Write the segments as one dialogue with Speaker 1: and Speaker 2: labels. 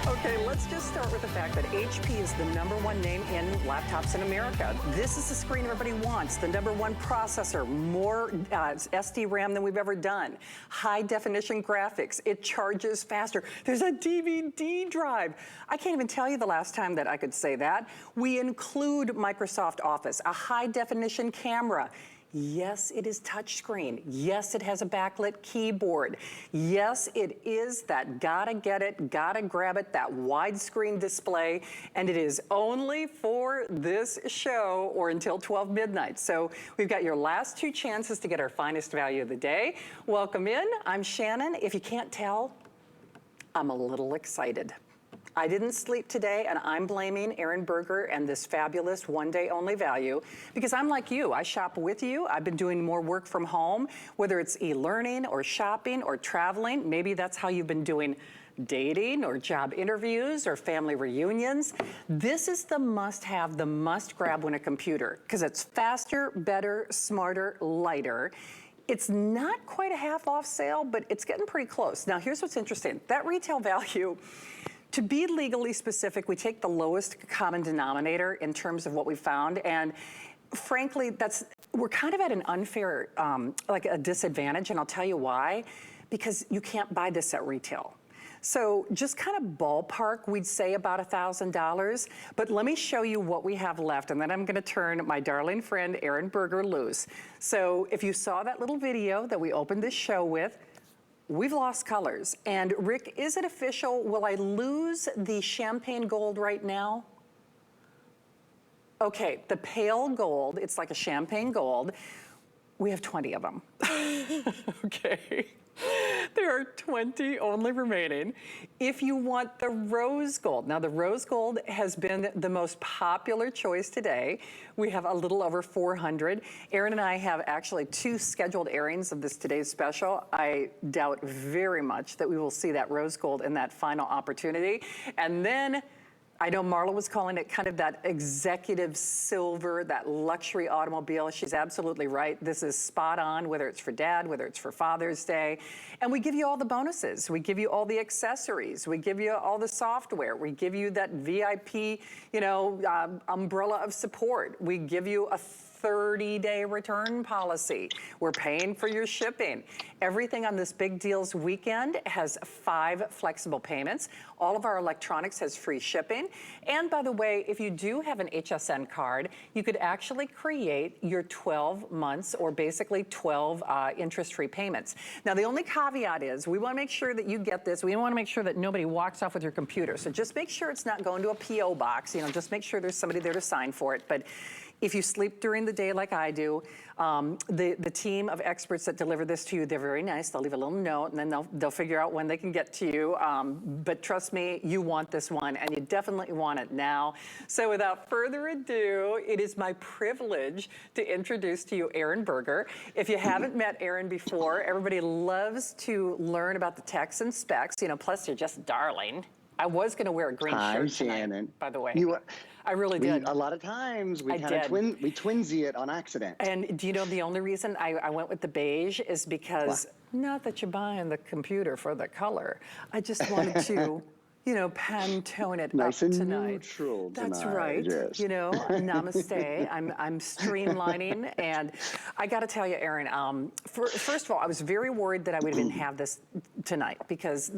Speaker 1: Okay, let's just start with the fact that HP is the #1 name in laptops in America. This is the screen everybody wants, the #1 processor, more SD RAM than we've ever done, high definition graphics, it charges faster. There's a DVD drive. I can't even tell you the last time that I could say that. We include Microsoft Office, a high definition camera. Yes, it is touchscreen. Yes, it has a backlit keyboard. Yes, it is that gotta get it, gotta grab it, that widescreen display, and it is only for this show or until 12 midnight. So we've got your last 2 chances to get our finest value of the day. Welcome in, I'm Shannon. If you can't tell, I'm a little excited. I didn't sleep today, and I'm blaming Aaron Berger and this fabulous one-day only value, because I'm like you. I shop with you. I've been doing more work from home, whether it's e-learning or shopping or traveling. Maybe that's how you've been doing dating or job interviews or family reunions. This is the must-have, the must-grab when a computer, because it's faster, better, smarter, lighter. It's not quite a half-off sale, but it's getting pretty close. Now, here's what's interesting. That retail value, to be legally specific, we take the lowest common denominator in terms of what we found, and frankly, we're kind of at an unfair, like a disadvantage, and I'll tell you why. Because you can't buy this at retail. So just kind of ballpark, we'd say about $1,000, but let me show you what we have left, and then I'm gonna turn my darling friend Aaron Berger loose. So if you saw that little video that we opened this show with, we've lost colors. And Rick, is it official? Will I lose the champagne gold right now? Okay, the pale gold, it's like a champagne gold. We have 20 of them. Okay. There are 20 only remaining. If you want the rose gold, now the rose gold has been the most popular choice today. We have a little over 400. Aaron and I have actually 2 scheduled airings of this today's special. I doubt very much that we will see that rose gold in that final opportunity. And then I know Marla was calling it kind of that executive silver, that luxury automobile. She's absolutely right. This is spot on, whether it's for Dad, whether it's for Father's Day. And we give you all the bonuses. We give you all the accessories. We give you all the software. We give you that VIP, umbrella of support. We give you a 30-day return policy. We're paying for your shipping. Everything on this Big Deals weekend has 5 flexible payments. All of our electronics has free shipping. And by the way, if you do have an HSN card, you could actually create your 12 months or basically 12 interest-free payments. Now, the only caveat is we want to make sure that you get this. We want to make sure that nobody walks off with your computer. So just make sure it's not going to a P.O. box. Just make sure there's somebody there to sign for it. But if you sleep during the day like I do, the team of experts that deliver this to you, they're very nice. They'll leave a little note, and then they'll figure out when they can get to you. But trust me, you want this one, and you definitely want it now. So without further ado, it is my privilege to introduce to you Aaron Berger. If you haven't met Aaron before, everybody loves to learn about the techs and specs. Plus you're just darling. I was going to wear a green shirt tonight,
Speaker 2: Shannon.
Speaker 1: By the way. I really did.
Speaker 2: A lot of times we kind of twinsy it on accident.
Speaker 1: And do you know the only reason I went with the beige is because, not that you're buying the computer for the color, I just wanted to, Pantone it
Speaker 2: nice
Speaker 1: up
Speaker 2: and
Speaker 1: tonight.
Speaker 2: Neutral
Speaker 1: That's
Speaker 2: tonight,
Speaker 1: right.
Speaker 2: yes.
Speaker 1: Namaste. I'm streamlining, and I got to tell you, Aaron. First of all, I was very worried that I would even have this tonight because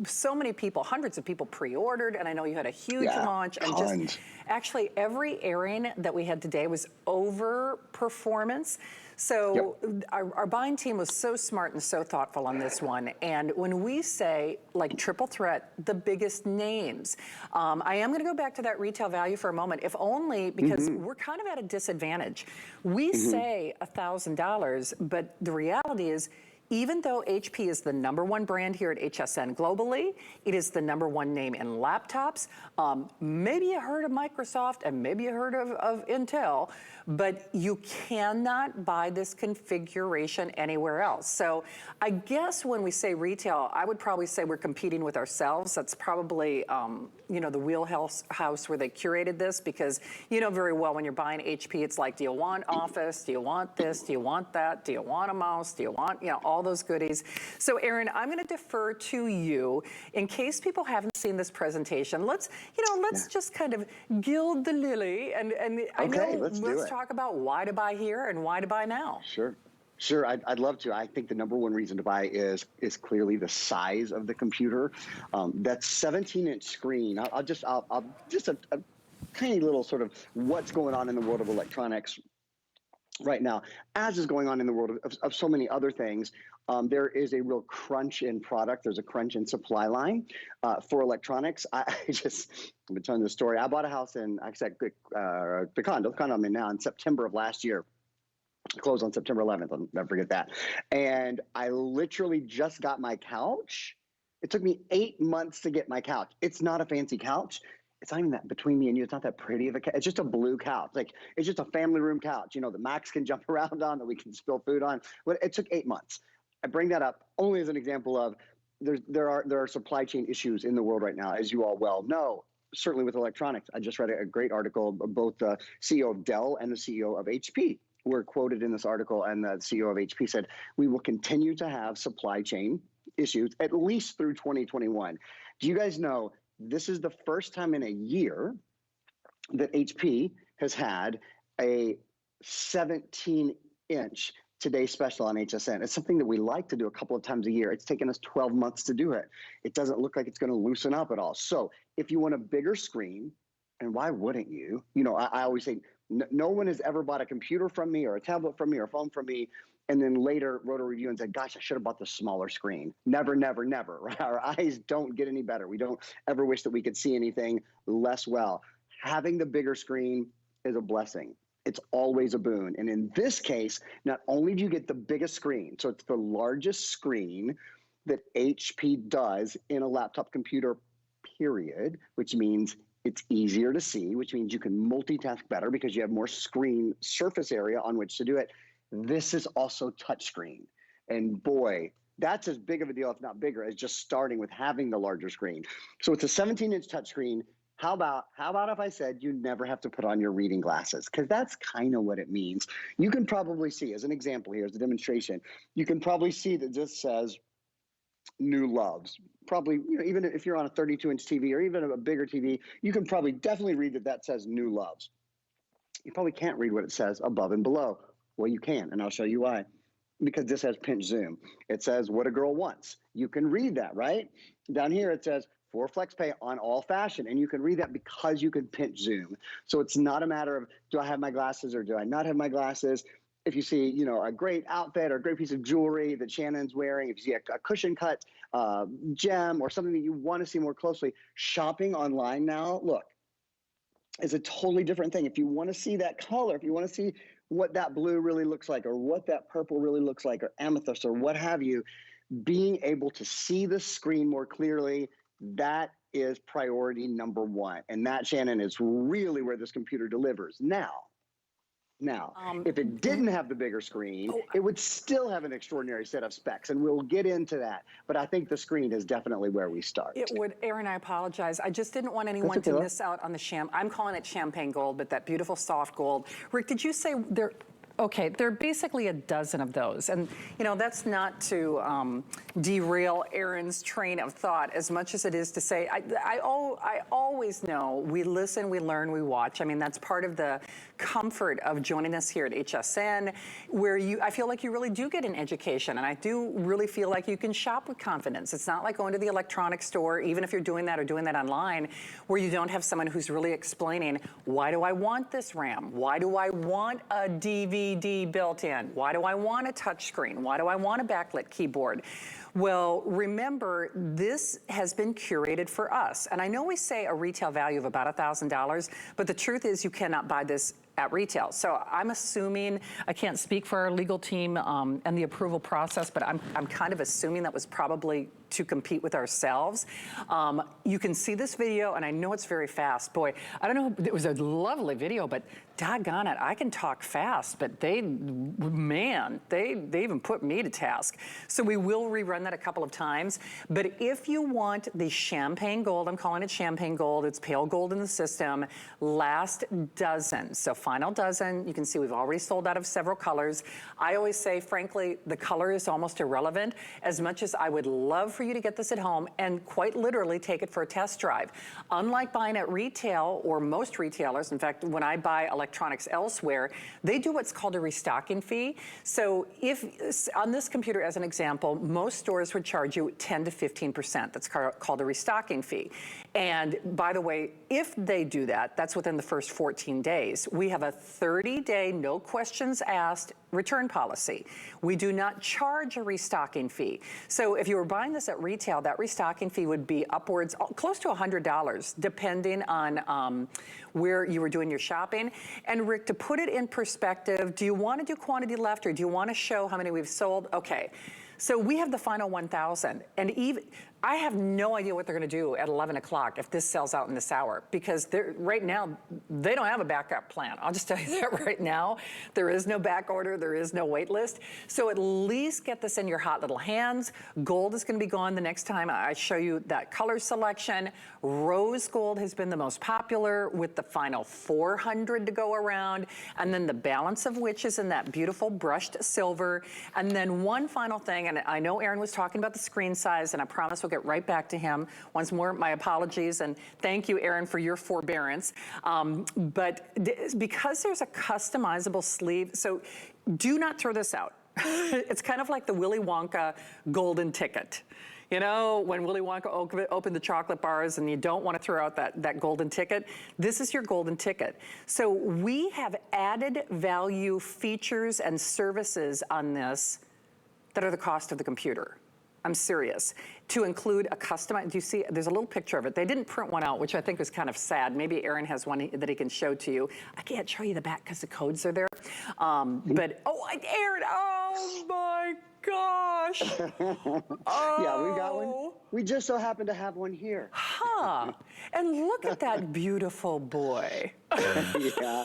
Speaker 1: so many people, hundreds of people, pre-ordered, and I know you had a huge launch, and just actually every airing that we had today was over performance. So our buying team was so smart and so thoughtful on this one. And when we say like triple threat, the biggest names, I am gonna go back to that retail value for a moment, if only because we're kind of at a disadvantage. We say $1,000, but the reality is, even though HP is the #1 brand here at HSN globally, it is the #1 name in laptops. Maybe you heard of Microsoft and maybe you heard of Intel, but you cannot buy this configuration anywhere else. So I guess when we say retail, I would probably say we're competing with ourselves. That's probably the wheelhouse where they curated this, because you know very well when you're buying HP, it's like, do you want Office? Do you want this? Do you want that? Do you want a mouse? Do you want, all all those goodies. So Aaron, I'm gonna defer to you. In case people haven't seen this presentation, let's just kind of gild the lily and let's talk about why to buy here and why to buy now.
Speaker 2: Sure, I'd love to. I think the number one reason to buy is clearly the size of the computer. That 17-inch screen. I'll just a tiny little sort of what's going on in the world of electronics right now, as is going on in the world of so many other things. There is a real crunch in product. There's a crunch in supply line for electronics. I've been telling this story. I bought a house in, the condo I'm in now, in September of last year. Closed on September 11th, I'll never forget that. And I literally just got my couch. It took me 8 months to get my couch. It's not a fancy couch. It's not even that, between me and you, it's not that pretty of a couch. It's just a blue couch. Like, it's just a family room couch, that Max can jump around on, that we can spill food on. But it took 8 months. I bring that up only as an example of there are supply chain issues in the world right now, as you all well know. Certainly with electronics. I just read a great article. Both the CEO of Dell and the CEO of HP were quoted in this article, and the CEO of HP said, we will continue to have supply chain issues at least through 2021. Do you guys know this is the first time in a year that HP has had a 17-inch Today Special on HSN? It's something that we like to do a couple of times a year. It's taken us 12 months to do it. It doesn't look like it's going to loosen up at all. So if you want a bigger screen, and why wouldn't you? I always say, no one has ever bought a computer from me or a tablet from me or a phone from me and then later wrote a review and said, gosh, I should have bought the smaller screen. Never, never, never. Right? Our eyes don't get any better. We don't ever wish that we could see anything less well. Having the bigger screen is a blessing. It's always a boon. And in this case, not only do you get the biggest screen, so it's the largest screen that HP does in a laptop computer, period, which means it's easier to see, which means you can multitask better because you have more screen surface area on which to do it. This is also touchscreen. And boy, that's as big of a deal, if not bigger, as just starting with having the larger screen. So it's a 17-inch touchscreen. How about if I said you never have to put on your reading glasses? Because that's kind of what it means. You can probably see, as an example here, as a demonstration, you can probably see that this says New Loves. Probably, even if you're on a 32-inch TV or even a bigger TV, you can probably definitely read that says New Loves. You probably can't read what it says above and below. Well, you can, and I'll show you why. Because this has pinch zoom. It says What a Girl Wants. You can read that, right? Down here it says for FlexPay on all fashion, and you can read that because you can pinch zoom. So it's not a matter of, do I have my glasses or do I not have my glasses? If you see, a great outfit or a great piece of jewelry that Shannon's wearing, if you see a cushion cut gem or something that you want to see more closely, shopping online now, look, is a totally different thing. If you want to see that color, if you want to see what that blue really looks like or what that purple really looks like or amethyst or what have you, being able to see the screen more clearly, that is priority number one. And that, Shannon, is really where this computer delivers. Now, if it didn't have the bigger screen, it would still have an extraordinary set of specs, and we'll get into that. But I think the screen is definitely where we start.
Speaker 1: It would, Aaron, I apologize. I just didn't want anyone to miss out on the I'm calling it champagne gold, but that beautiful soft gold. Rick, did you say there? Okay, there are basically a dozen of those. And, that's not to derail Aaron's train of thought as much as it is to say, I always know we listen, we learn, we watch. I mean, that's part of the comfort of joining us here at HSN, where I feel like you really do get an education. And I do really feel like you can shop with confidence. It's not like going to the electronics store, even if you're doing that or doing that online, where you don't have someone who's really explaining, why do I want this RAM? Why do I want a DVD built in? Why do I want a touch screen? Why do I want a backlit keyboard? Well, remember, this has been curated for us. And I know we say a retail value of about $1,000, but the truth is you cannot buy this at retail. So I'm assuming, I can't speak for our legal team and the approval process, but I'm kind of assuming that was probably to compete with ourselves. You can see this video, and I know it's very fast. Boy, I don't know, it was a lovely video, but doggone it, I can talk fast, but they even put me to task. So we will rerun that a couple of times. But if you want the champagne gold, I'm calling it champagne gold, it's pale gold in the system, last dozen. So final dozen. You can see we've already sold out of several colors. I always say, frankly, the color is almost irrelevant, as much as I would love for you to get this at home and quite literally take it for a test drive. Unlike buying at retail, or most retailers, in fact, when I buy electronics elsewhere, they do what's called a restocking fee. So if, on this computer as an example, most stores would charge you 10 to 15%. That's called a restocking fee. And by the way, if they do that, that's within the first 14 days. We have a 30-day, no questions asked return policy. We do not charge a restocking fee. So if you were buying this at retail, that restocking fee would be upwards, close to $100, depending on where you were doing your shopping. And Rick, to put it in perspective, do you want to do quantity left, or do you want to show how many we've sold? Okay. So we have the final 1,000, and even I have no idea what they're going to do at 11 o'clock if this sells out in this hour, because right now they don't have a backup plan. I'll just tell you that right now. There is no back order. There is no wait list. So at least get this in your hot little hands. Gold is going to be gone the next time I show you that color selection. Rose gold has been the most popular, with the final 400 to go around, and then the balance of which is in that beautiful brushed silver. And then one final thing, and I know Aaron was talking about the screen size, and I promise we'll get right back to him. Once more, my apologies, and thank you, Aaron, for your forbearance. But because there's a customizable sleeve, so do not throw this out. It's kind of like the Willy Wonka golden ticket. You know, when Willy Wonka opened the chocolate bars and you don't want to throw out that golden ticket, this is your golden ticket. So we have added value features and services on this that are the cost of the computer. I'm serious. To include a customized, do you see, there's a little picture of it. They didn't print one out, which I think was kind of sad. Maybe Aaron has one that he can show to you. I can't show you the back because the codes are there. But, Aaron, oh my gosh.
Speaker 2: Yeah, we got one. We just so happen to have one here.
Speaker 1: Huh. And look at that beautiful boy.
Speaker 2: Yeah.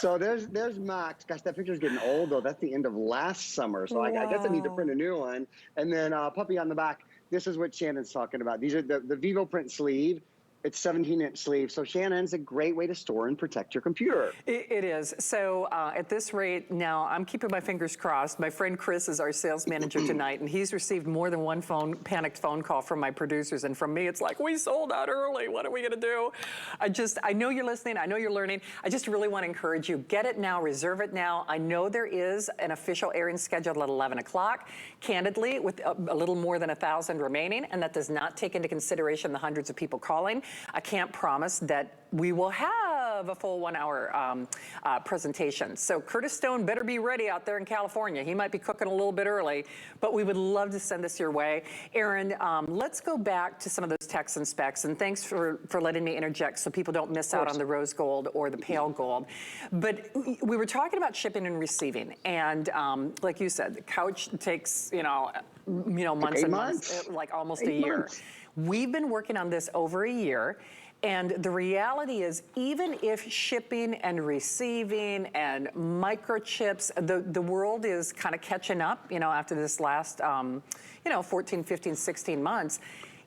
Speaker 2: So there's Max. Gosh, that picture's getting old, though. That's the end of last summer. So I guess I need to print a new one. And then Puppy on the back. This is what Shannon's talking about. These are the Vivo print sleeve. It's 17-inch sleeve. So Shannon's a great way to store and protect your computer.
Speaker 1: It is. So at this rate, now I'm keeping my fingers crossed. My friend Chris is our sales manager tonight, and he's received more than one panicked phone call from my producers. And from me, it's like, we sold out early. What are we going to do? I know you're listening. I know you're learning. I just really want to encourage you. Get it now. Reserve it now. I know there is an official airing scheduled at 11 o'clock, candidly, with a little more than 1,000 remaining, and that does not take into consideration the hundreds of people calling. I can't promise that we will have a full 1 hour presentation. So Curtis Stone better be ready out there in California. He might be cooking a little bit early, but we would love to send this your way. Aaron, let's go back to some of those techs and specs, and thanks for letting me interject so people don't miss out on the rose gold or the pale gold. But we were talking about shipping and receiving, and like you said, the couch takes, months and months, like almost a year. We've been working on this over a year, and the reality is, even if shipping and receiving and microchips, the world is kind of catching up, after this last, 14, 15, 16 months.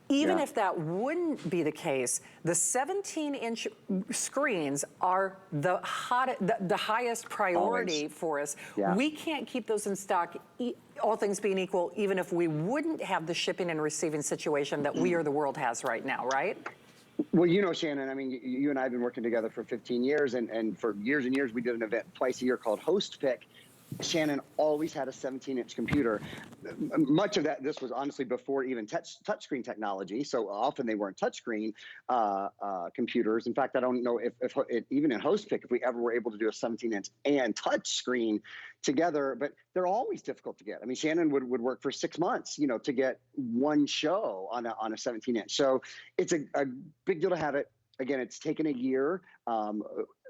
Speaker 1: Even if that wouldn't be the case, the 17-inch screens are the highest priority for us. Yeah. We can't keep those in stock, all things being equal, even if we wouldn't have the shipping and receiving situation that we or the world has right now, right?
Speaker 2: Well, Shannon, I mean, you and I have been working together for 15 years, and for years and years, we did an event twice a year called Host Pick. Shannon always had a 17-inch computer. Much of this was honestly before even touchscreen technology, so often they weren't touchscreen computers. In fact, I don't know if even in HostPick, if we ever were able to do a 17-inch and touchscreen together, but they're always difficult to get. I mean, Shannon would work for 6 months, to get one show on a 17-inch. So it's a big deal to have it. Again, it's taken a year.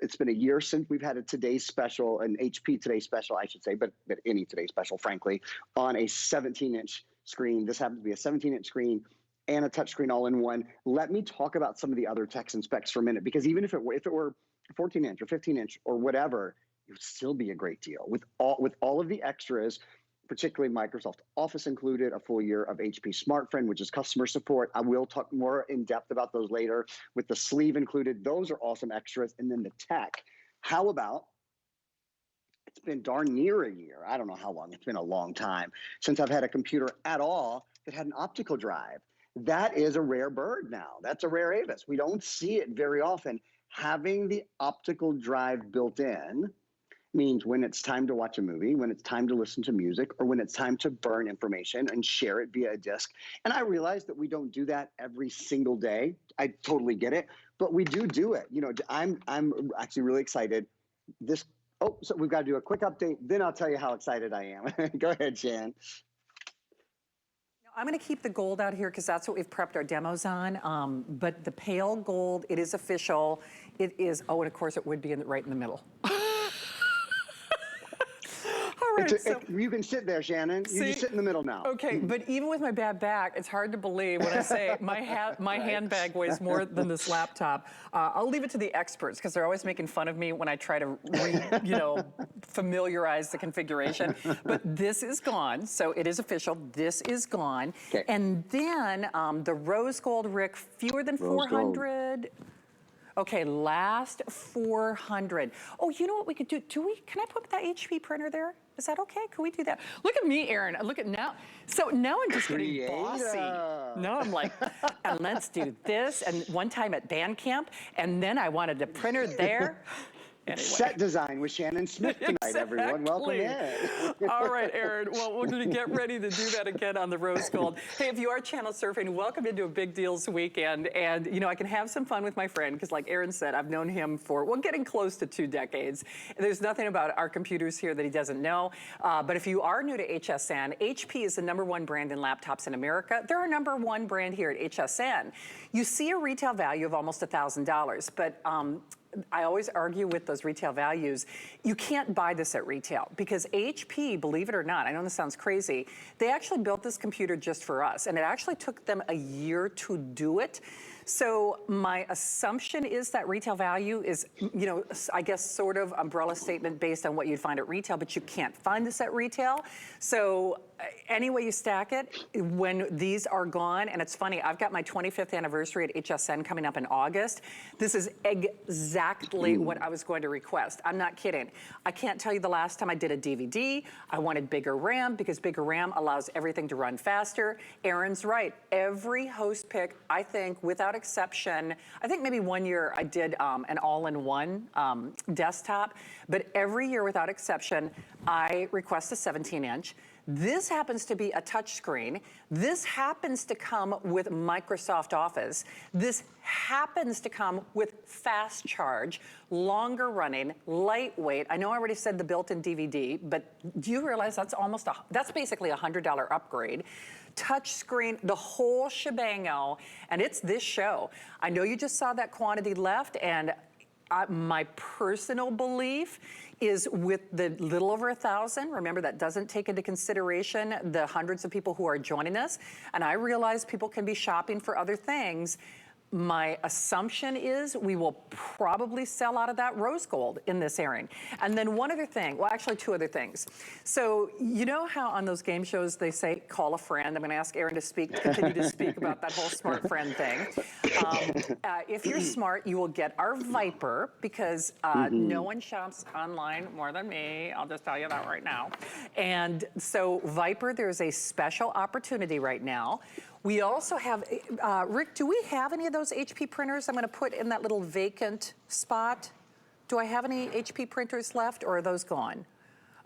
Speaker 2: It's been a year since we've had a Today's Special, an HP Today's Special, I should say, but any Today's Special, frankly, on a 17-inch screen. This happens to be a 17-inch screen and a touchscreen all in one. Let me talk about some of the other techs and specs for a minute, because even if it were 14-inch or 15-inch or whatever, it would still be a great deal. With all of the extras, particularly Microsoft Office included, a full year of HP SmartFriend, which is customer support. I will talk more in depth about those later. With the sleeve included, those are awesome extras. And then the tech. How about it's been darn near a year. I don't know how long. It's been a long time since I've had a computer at all that had an optical drive. That is a rare bird now. That's a rare avis. We don't see it very often. Having the optical drive built in means when it's time to watch a movie, when it's time to listen to music, or when it's time to burn information and share it via a disk. And I realize that we don't do that every single day. I totally get it, but we do it. You know, I'm actually really excited. So we've got to do a quick update. Then I'll tell you how excited I am. Go ahead, Shan.
Speaker 1: I'm going to keep the gold out here because that's what we've prepped our demos on. But the pale gold, it is official. It is, oh, and of course it would be right in the middle.
Speaker 2: You can sit there, Shannon. You just sit in the middle now.
Speaker 1: Okay, but even with my bad back, it's hard to believe when I say my handbag weighs more than this laptop. I'll leave it to the experts because they're always making fun of me when I try to, familiarize the configuration. But this is gone, so it is official. This is gone. Okay. And then the rose gold, Rick, fewer than 400. Okay, last 400. Oh, you know what we could do? Can I put that HP printer there? Is that okay? Can we do that? Look at me, Aaron. Look at now. So now I'm just getting bossy. Now I'm like, and let's do this. And one time at band camp, and then I wanted a printer there. Anyway.
Speaker 2: Set design with Shannon Smith tonight,
Speaker 1: Exactly.
Speaker 2: everyone. Welcome in.
Speaker 1: All right, Aaron. Well, we're going to get ready to do that again on the Rose Gold. Hey, if you are channel surfing, welcome into a Big Deals weekend. And, I can have some fun with my friend because, like Aaron said, I've known him for, getting close to 2 decades. And there's nothing about our computers here that he doesn't know. But if you are new to HSN, HP is the #1 brand in laptops in America. They're our #1 brand here at HSN. You see a retail value of almost $1,000, but I always argue with those retail values. You can't buy this at retail because HP, believe it or not, I know this sounds crazy, they actually built this computer just for us, and it actually took them a year to do it. So my assumption is that retail value is, I guess sort of umbrella statement based on what you'd find at retail, but you can't find this at retail. So any way you stack it, when these are gone, and it's funny, I've got my 25th anniversary at HSN coming up in August. This is exactly what I was going to request. I'm not kidding. I can't tell you the last time I did a DVD. I wanted bigger RAM because bigger RAM allows everything to run faster. Aaron's right. Every host pick, I think, without exception, I think maybe one year I did an all-in-one desktop, but every year without exception, I request a 17-inch. This happens to be a touchscreen. This happens to come with Microsoft Office. This happens to come with fast charge, longer running, lightweight. I know I already said the built-in DVD, but do you realize that's basically a $100 upgrade? Touchscreen, the whole shebango, and it's this show. I know you just saw that quantity left, and my personal belief is with the little over 1,000, remember that doesn't take into consideration the hundreds of people who are joining us, and I realize people can be shopping for other things. My assumption is we will probably sell out of that rose gold in this airing. And then one other thing, well, actually 2 other things. So you know how on those game shows they say, call a friend? I'm gonna ask Aaron to continue to speak about that whole SmartFriend thing. If you're smart, you will get our Viper because no one shops online more than me. I'll just tell you that right now. And so Viper, there's a special opportunity right now. We also have, Rick, do we have any of those HP printers I'm gonna put in that little vacant spot? Do I have any HP printers left or are those gone?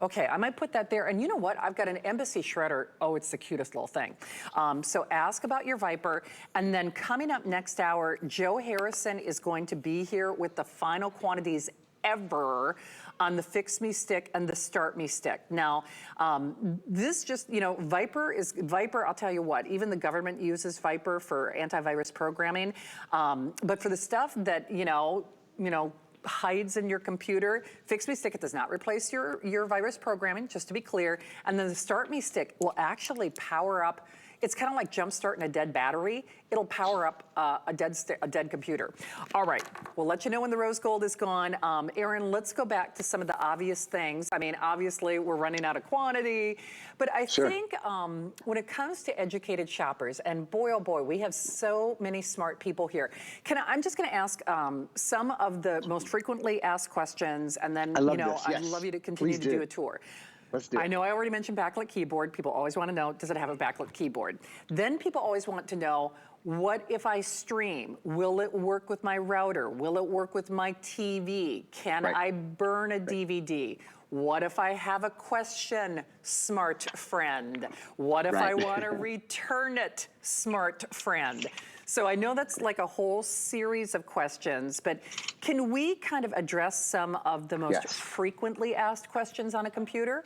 Speaker 1: Okay, I might put that there. And you know what? I've got an Embassy shredder. Oh, it's the cutest little thing. So ask about your Viper. And then coming up next hour, Joe Harrison is going to be here with the final quantities ever on the Fix Me Stick and the Start Me Stick. Now, this just, Viper, I'll tell you what, even the government uses Viper for antivirus programming. But for the stuff that, hides in your computer, Fix Me Stick, it does not replace your virus programming, just to be clear. And then the Start Me Stick will actually power up. It's kind of like jump starting a dead battery. It'll power up a dead computer. All right, we'll let you know when the rose gold is gone. Aaron, let's go back to some of the obvious things. I mean, obviously we're running out of quantity, but I think when it comes to educated shoppers, and boy, oh boy, we have so many smart people here. I'm just gonna ask some of the most frequently asked questions, and then, you know, I'd love you to continue to do a tour.
Speaker 2: Let's do it.
Speaker 1: I know I already mentioned backlit keyboard. People always want to know, does it have a backlit keyboard? Then people always want to know, what if I stream? Will it work with my router? Will it work with my TV? Can I burn a DVD? What if I have a question, smart friend? What if I want to return it, smart friend? So I know that's like a whole series of questions, but can we kind of address some of the most frequently asked questions on a computer?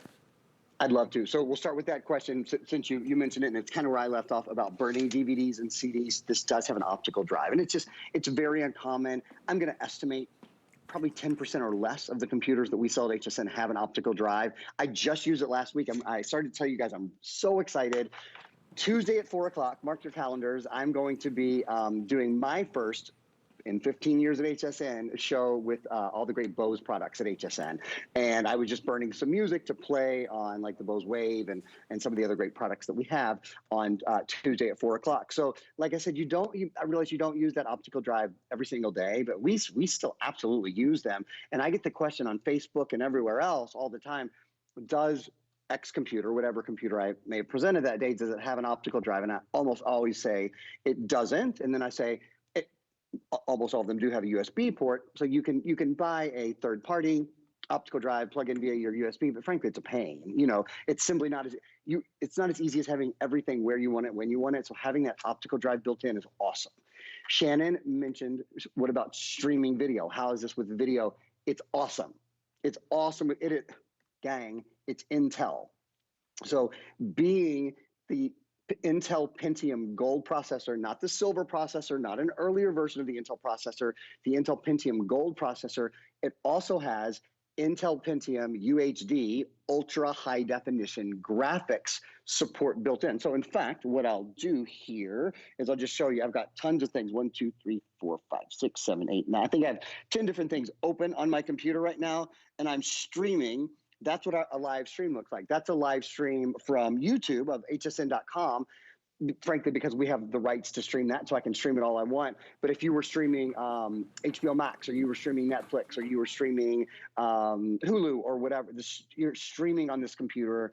Speaker 2: I'd love to. So we'll start with that question since you mentioned it, and it's kind of where I left off about burning DVDs and CDs. This does have an optical drive, and it's very uncommon. I'm going to estimate probably 10% or less of the computers that we sell at HSN have an optical drive. I just used it last week. I started to tell you guys I'm so excited. Tuesday at 4 o'clock, mark your calendars. I'm going to be doing my first in 15 years at HSN show with all the great Bose products at HSN. And I was just burning some music to play on like the Bose Wave and some of the other great products that we have on Tuesday at 4 o'clock. So like I said, I realize you don't use that optical drive every single day, but we still absolutely use them. And I get the question on Facebook and everywhere else all the time, does X computer, whatever computer I may have presented that day, does it have an optical drive? And I almost always say it doesn't. And then I say, almost all of them do have a USB port, so you can buy a third-party optical drive, plug in via your USB. But frankly, it's a pain. You know, it's simply not it's not as easy as having everything where you want it when you want it. So having that optical drive built in is awesome. Shannon mentioned, what about streaming video? How is this with video? It's awesome. It's awesome. Gang, it's Intel. So being the Intel Pentium Gold processor, not the silver processor, not an earlier version of the Intel processor, the Intel Pentium Gold processor. It also has Intel Pentium UHD ultra high definition graphics support built in. So in fact, what I'll do here is I'll just show you, I've got tons of things, 1, 2, 3, 4, 5, 6, 7, 8, 9. I think I have 10 different things open on my computer right now, and I'm streaming. That's what a live stream looks like. That's a live stream from YouTube of hsn.com, frankly, because we have the rights to stream that, so I can stream it all I want. But if you were streaming HBO Max, or you were streaming Netflix, or you were streaming Hulu, or whatever, you're streaming on this computer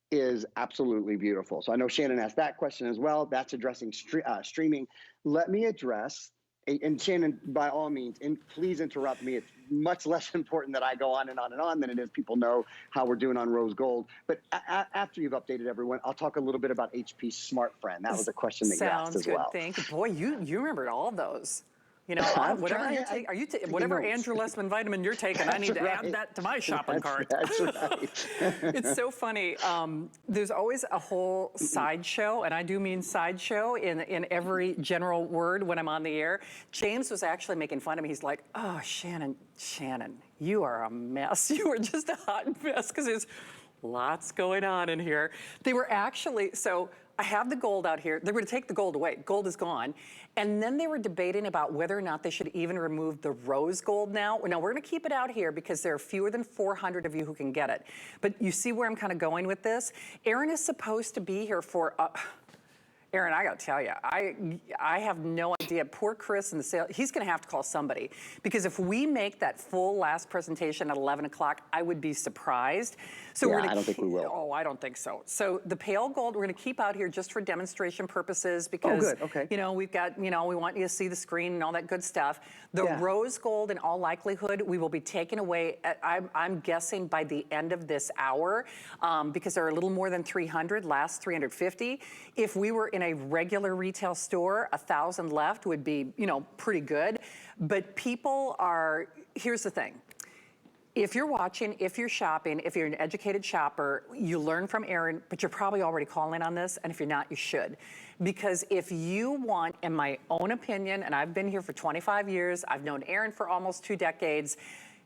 Speaker 2: is absolutely beautiful. So I know Shannon asked that question as well. That's addressing streaming. Let me address, and Shannon, by all means, please interrupt me. It's much less important that I go on and on and on than it is people know how we're doing on rose gold. But after you've updated everyone, I'll talk a little bit about HP's SmartFriend. That was a question that you asked as well.
Speaker 1: Sounds good. Thank you. Boy, you remembered all those. You know, whatever you're taking, whatever Andrew Lessman vitamin you're taking, I need to add that to my shopping cart.
Speaker 2: That's right.
Speaker 1: It's so funny. There's always a whole sideshow, and I do mean sideshow in every general word when I'm on the air. James was actually making fun of me. He's like, oh, Shannon, you are a mess. You are just a hot mess, because there's lots going on in here. They were actually, so I have the gold out here. They were to take the gold away. Gold is gone. And then they were debating about whether or not they should even remove the rose gold now. Now, we're going to keep it out here because there are fewer than 400 of you who can get it. But you see where I'm kind of going with this? Aaron is supposed to be here for... Aaron, I got to tell you, I have no idea. Poor Chris and the sales, he's going to have to call somebody, because if we make that full last presentation at 11 o'clock, I would be surprised. So we're gonna
Speaker 2: I don't think we will.
Speaker 1: Oh, I don't think so. So the pale gold, we're going to keep out here just for demonstration purposes, because, you know, we've got, you know, we want you to see the screen and all that good stuff. The rose gold, in all likelihood, we will be taking away, I'm guessing by the end of this hour, because there are a little more than 300, last 350. If we were in a regular retail store, 1,000 left would be, you know, pretty good. But people are, here's the thing. If you're watching, if you're shopping, if you're an educated shopper, you learn from Aaron, but you're probably already calling on this, and if you're not, you should. Because if you want, in my own opinion, and I've been here for 25 years, I've known Aaron for almost 2 decades,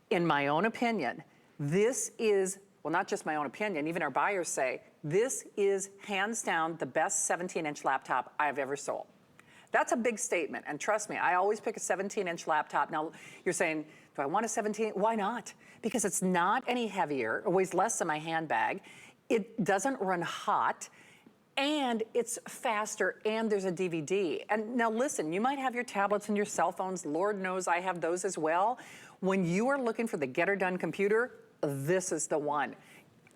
Speaker 1: in my own opinion, this is well, not just my own opinion, even our buyers say, this is hands down the best 17-inch laptop I've ever sold. That's a big statement, and trust me, I always pick a 17-inch laptop. Now, you're saying, do I want a 17? Why not? Because it's not any heavier, it weighs less than my handbag, it doesn't run hot, and it's faster, and there's a DVD. And now listen, you might have your tablets and your cell phones, Lord knows I have those as well. When you are looking for the get-her-done computer, this is the one.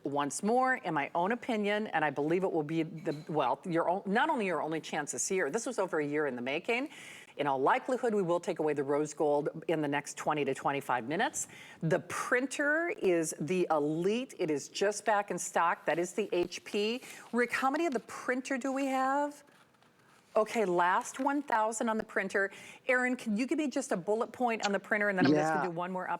Speaker 1: Once more, in my own opinion, and I believe it will be not only your only chance this year, this was over a year in the making. In all likelihood, we will take away the rose gold in the next 20 to 25 minutes. The printer is the Elite. It is just back in stock. That is the HP. Rick, how many of the printer do we have? Okay, last 1,000 on the printer. Aaron, can you give me just a bullet point on the printer, and then I'm just gonna do one more up?